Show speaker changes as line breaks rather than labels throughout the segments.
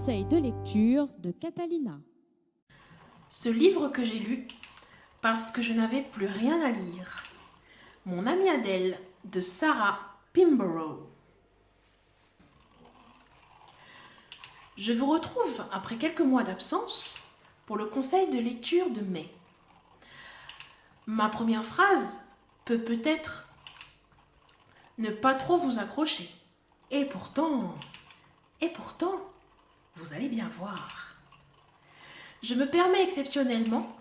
conseil de lecture de Catalina.
Ce livre que j'ai lu parce que je n'avais plus rien à lire. Mon amie Adèle de Sarah Pimborough. Je vous retrouve après quelques mois d'absence pour le conseil de lecture de mai. Ma première phrase peut peut-être ne pas trop vous accrocher. Et pourtant, vous allez bien voir. Je me permets exceptionnellement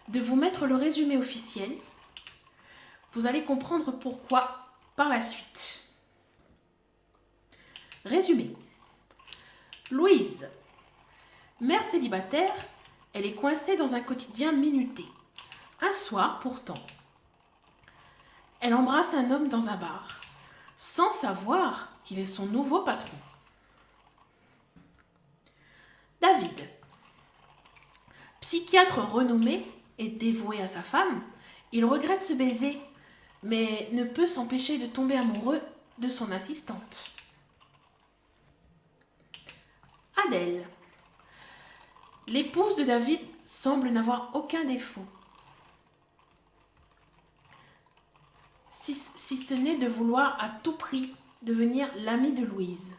de vous mettre le résumé officiel. Vous allez comprendre pourquoi par la suite. Résumé. Louise, mère célibataire, elle est coincée dans un quotidien minuté. Un soir, pourtant, elle embrasse un homme dans un bar, sans savoir qu'il est son nouveau patron. David, psychiatre renommé et dévoué à sa femme, il regrette ce baiser, mais ne peut s'empêcher de tomber amoureux de son assistante. Adèle, l'épouse de David, semble n'avoir aucun défaut, si ce n'est de vouloir à tout prix devenir l'amie de Louise.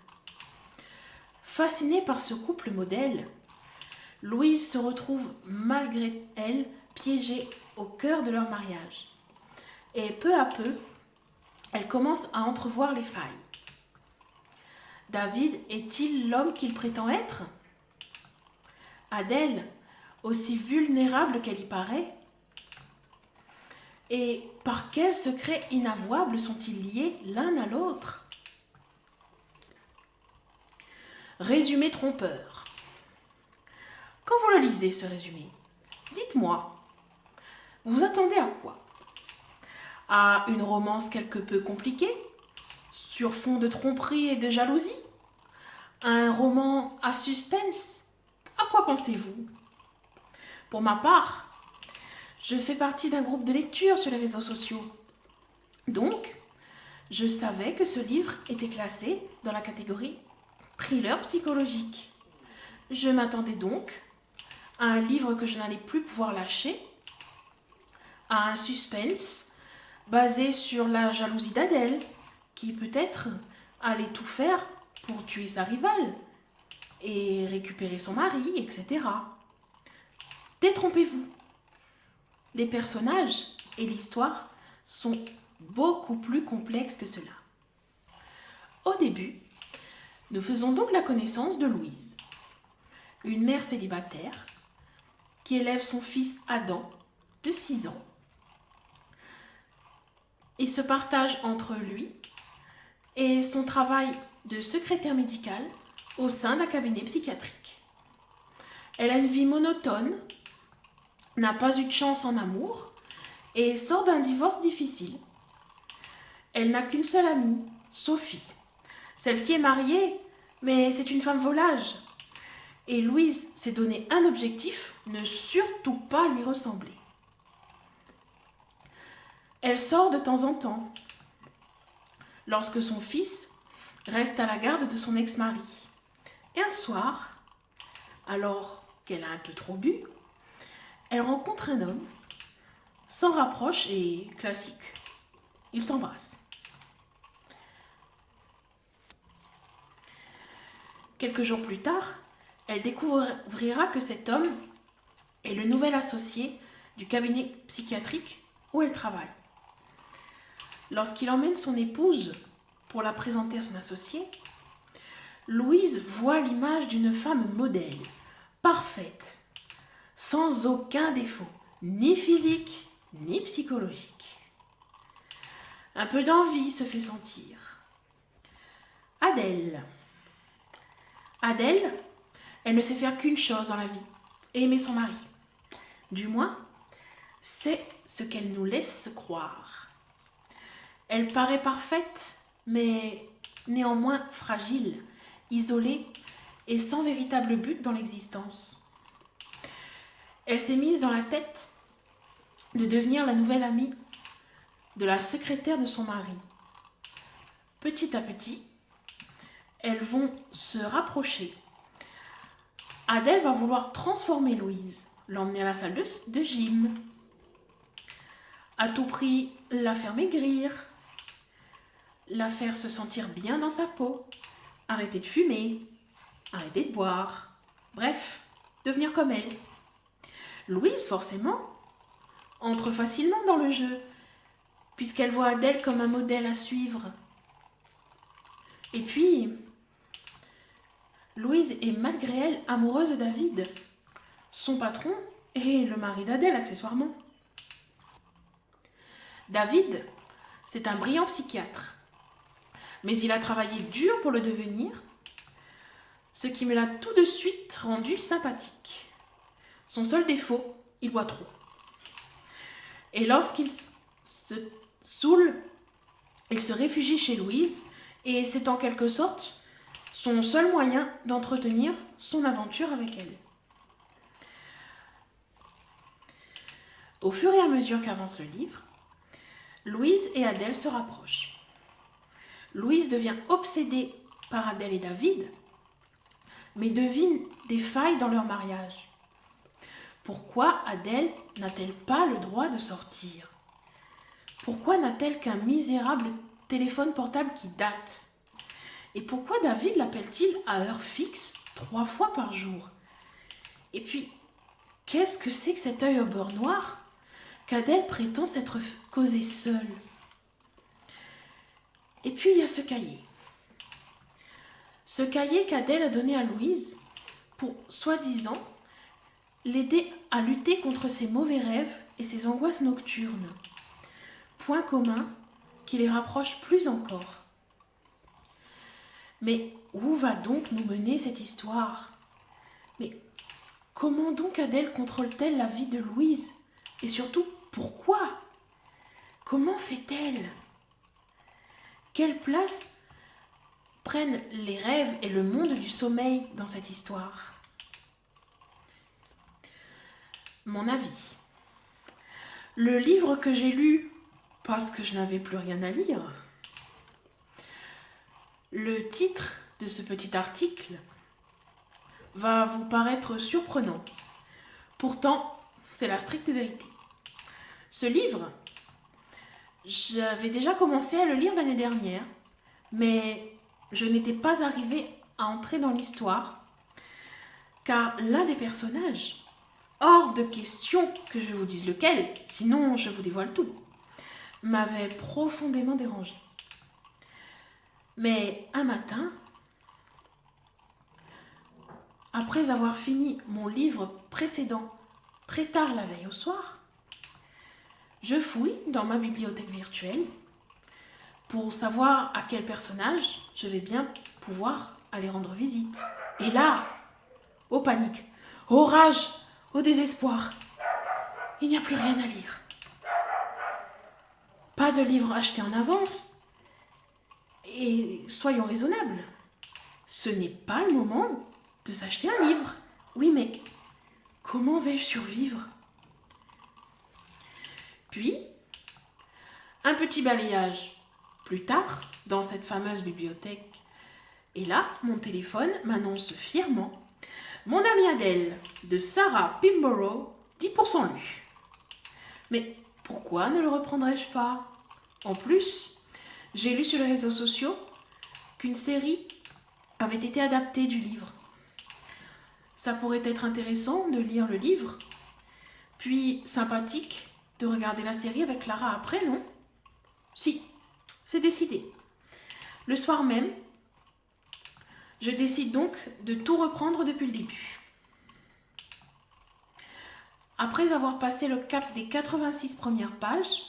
Fascinée par ce couple modèle, Louise se retrouve malgré elle piégée au cœur de leur mariage. Et peu à peu, elle commence à entrevoir les failles. David est-il l'homme qu'il prétend être? Adèle, aussi vulnérable qu'elle y paraît? Et par quels secrets inavouables sont-ils liés l'un à l'autre? Résumé trompeur. Quand vous le lisez, ce résumé, dites-moi, vous attendez à quoi? À une romance quelque peu compliquée, sur fond de tromperie et de jalousie? Un roman à suspense? À quoi pensez-vous? Pour ma part, je fais partie d'un groupe de lecture sur les réseaux sociaux. Donc, je savais que ce livre était classé dans la catégorie thriller psychologique. Je m'attendais donc à un livre que je n'allais plus pouvoir lâcher, à un suspense basé sur la jalousie d'Adèle, qui peut-être allait tout faire pour tuer sa rivale et récupérer son mari, etc. Détrompez-vous. Les personnages et l'histoire sont beaucoup plus complexes que cela. Au début, nous faisons donc la connaissance de Louise, une mère célibataire qui élève son fils Adam, de 6 ans, et se partage entre lui et son travail de secrétaire médicale au sein d'un cabinet psychiatrique. Elle a une vie monotone, n'a pas eu de chance en amour et sort d'un divorce difficile. Elle n'a qu'une seule amie, Sophie. Celle-ci est mariée, mais c'est une femme volage. Et Louise s'est donné un objectif, ne surtout pas lui ressembler. Elle sort de temps en temps, lorsque son fils reste à la garde de son ex-mari. Et un soir, alors qu'elle a un peu trop bu, elle rencontre un homme, s'en rapproche et classique, ils s'embrassent. Quelques jours plus tard, elle découvrira que cet homme est le nouvel associé du cabinet psychiatrique où elle travaille. Lorsqu'il emmène son épouse pour la présenter à son associé, Louise voit l'image d'une femme modèle, parfaite, sans aucun défaut, ni physique, ni psychologique. Un peu d'envie se fait sentir. Adèle, elle ne sait faire qu'une chose dans la vie, aimer son mari. Du moins, c'est ce qu'elle nous laisse croire. Elle paraît parfaite, mais néanmoins fragile, isolée et sans véritable but dans l'existence. Elle s'est mise dans la tête de devenir la nouvelle amie de la secrétaire de son mari. Petit à petit, elles vont se rapprocher Adèle va vouloir transformer Louise, l'emmener à la salle de gym, à tout prix la faire maigrir, la faire se sentir bien dans sa peau, arrêter de fumer, arrêter de boire, bref, devenir comme elle. Louise, forcément, entre facilement dans le jeu, puisqu'elle voit Adèle comme un modèle à suivre. Et puis, Louise est malgré elle amoureuse de David, son patron et le mari d'Adèle accessoirement. David, c'est un brillant psychiatre, mais il a travaillé dur pour le devenir, ce qui me l'a tout de suite rendu sympathique. Son seul défaut, il boit trop. Et lorsqu'il se saoule, il se réfugie chez Louise, et c'est en quelque sorte son seul moyen d'entretenir son aventure avec elle. Au fur et à mesure qu'avance le livre, Louise et Adèle se rapprochent. Louise devient obsédée par Adèle et David, mais devine des failles dans leur mariage. Pourquoi Adèle n'a-t-elle pas le droit de sortir? Pourquoi n'a-t-elle qu'un misérable téléphone portable qui date? Et pourquoi David l'appelle-t-il à heure fixe 3 fois par jour? Et puis, qu'est-ce que c'est que cet œil au beurre noir qu'Adèle prétend s'être causé seule? Et puis, il y a ce cahier. Ce cahier qu'Adèle a donné à Louise pour, soi-disant, l'aider à lutter contre ses mauvais rêves et ses angoisses nocturnes. Point commun qui les rapproche plus encore. Mais où va donc nous mener cette histoire? Mais comment donc Adèle contrôle-t-elle la vie de Louise? Et surtout, pourquoi? Comment fait-elle? Quelle place prennent les rêves et le monde du sommeil dans cette histoire? Mon avis. Le livre que j'ai lu parce que je n'avais plus rien à lire. Le titre de ce petit article va vous paraître surprenant. Pourtant, c'est la stricte vérité. Ce livre, j'avais déjà commencé à le lire l'année dernière, mais je n'étais pas arrivée à entrer dans l'histoire, car l'un des personnages, hors de question que je vous dise lequel, sinon je vous dévoile tout, m'avait profondément dérangée. Mais un matin, après avoir fini mon livre précédent très tard la veille au soir, je fouille dans ma bibliothèque virtuelle pour savoir à quel personnage je vais bien pouvoir aller rendre visite. Et là, oh panique, oh rage, oh désespoir, il n'y a plus rien à lire. Pas de livre acheté en avance. Et soyons raisonnables, ce n'est pas le moment de s'acheter un livre. Oui, mais comment vais-je survivre? Puis, un petit balayage plus tard, dans cette fameuse bibliothèque, et là, mon téléphone m'annonce fièrement « Mon amie Adèle, de Sarah Pimborough, 10% lu. » Mais pourquoi ne le reprendrais-je pas? En plus, j'ai lu sur les réseaux sociaux qu'une série avait été adaptée du livre. Ça pourrait être intéressant de lire le livre, puis sympathique de regarder la série avec Clara après, non? Si, c'est décidé. Le soir même, je décide donc de tout reprendre depuis le début. Après avoir passé le cap des 86 premières pages,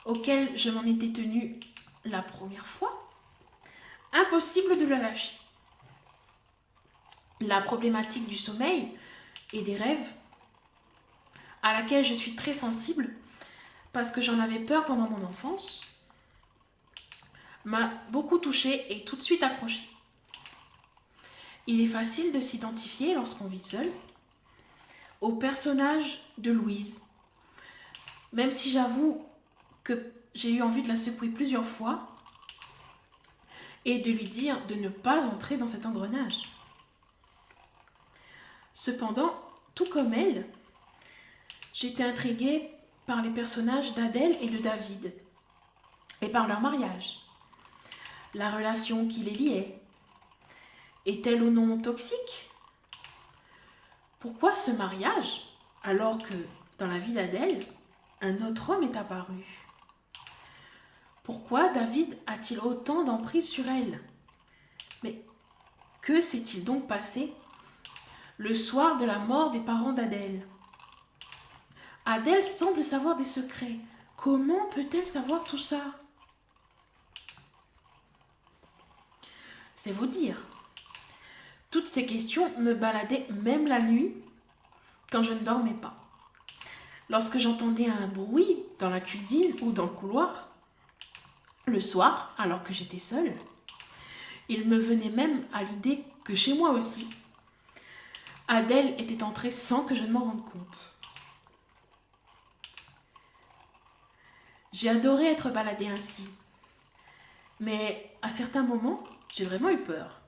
auxquelles je m'en étais tenue la première fois, impossible de la lâcher. La problématique du sommeil et des rêves, à laquelle je suis très sensible parce que j'en avais peur pendant mon enfance, m'a beaucoup touchée et tout de suite accrochée. Il est facile de s'identifier lorsqu'on vit seul au personnage de Louise, même si j'avoue que j'ai eu envie de la secouer plusieurs fois et de lui dire de ne pas entrer dans cet engrenage. Cependant, tout comme elle, j'étais intriguée par les personnages d'Adèle et de David, et par leur mariage, la relation qui les liait. Est-elle ou non toxique? Pourquoi ce mariage, alors que dans la vie d'Adèle, un autre homme est apparu? Pourquoi David a-t-il autant d'emprise sur elle? Mais que s'est-il donc passé le soir de la mort des parents d'Adèle? Adèle semble savoir des secrets. Comment peut-elle savoir tout ça? C'est vous dire. Toutes ces questions me baladaient même la nuit quand je ne dormais pas. Lorsque j'entendais un bruit dans la cuisine ou dans le couloir, le soir, alors que j'étais seule, il me venait même à l'idée que chez moi aussi, Adèle était entrée sans que je ne m'en rende compte. J'ai adoré être baladée ainsi, mais à certains moments, j'ai vraiment eu peur.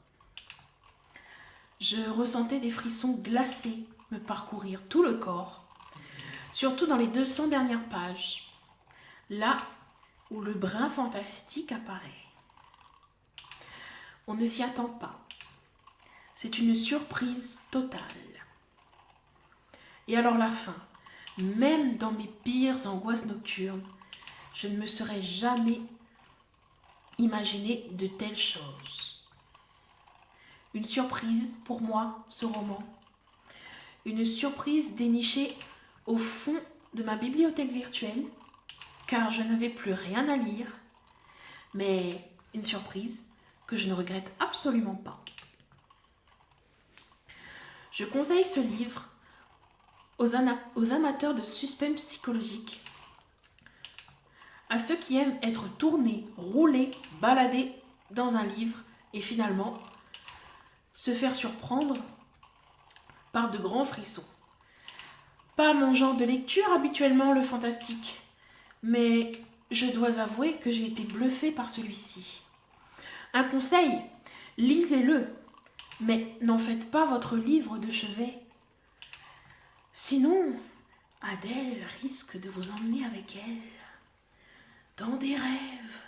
Je ressentais des frissons glacés me parcourir tout le corps, surtout dans les 200 dernières pages, là où le brin fantastique apparaît. On ne s'y attend pas. C'est une surprise totale. Et alors la fin, même dans mes pires angoisses nocturnes, je ne me serais jamais imaginé de telles choses. Une surprise pour moi, ce roman. Une surprise dénichée au fond de ma bibliothèque virtuelle, car je n'avais plus rien à lire, mais une surprise que je ne regrette absolument pas. Je conseille ce livre aux amateurs de suspense psychologique, à ceux qui aiment être tournés, roulés, baladés dans un livre et finalement se faire surprendre par de grands frissons. Pas mon genre de lecture habituellement, le fantastique, mais je dois avouer que j'ai été bluffée par celui-ci. Un conseil, lisez-le, mais n'en faites pas votre livre de chevet. Sinon, Adèle risque de vous emmener avec elle dans des rêves.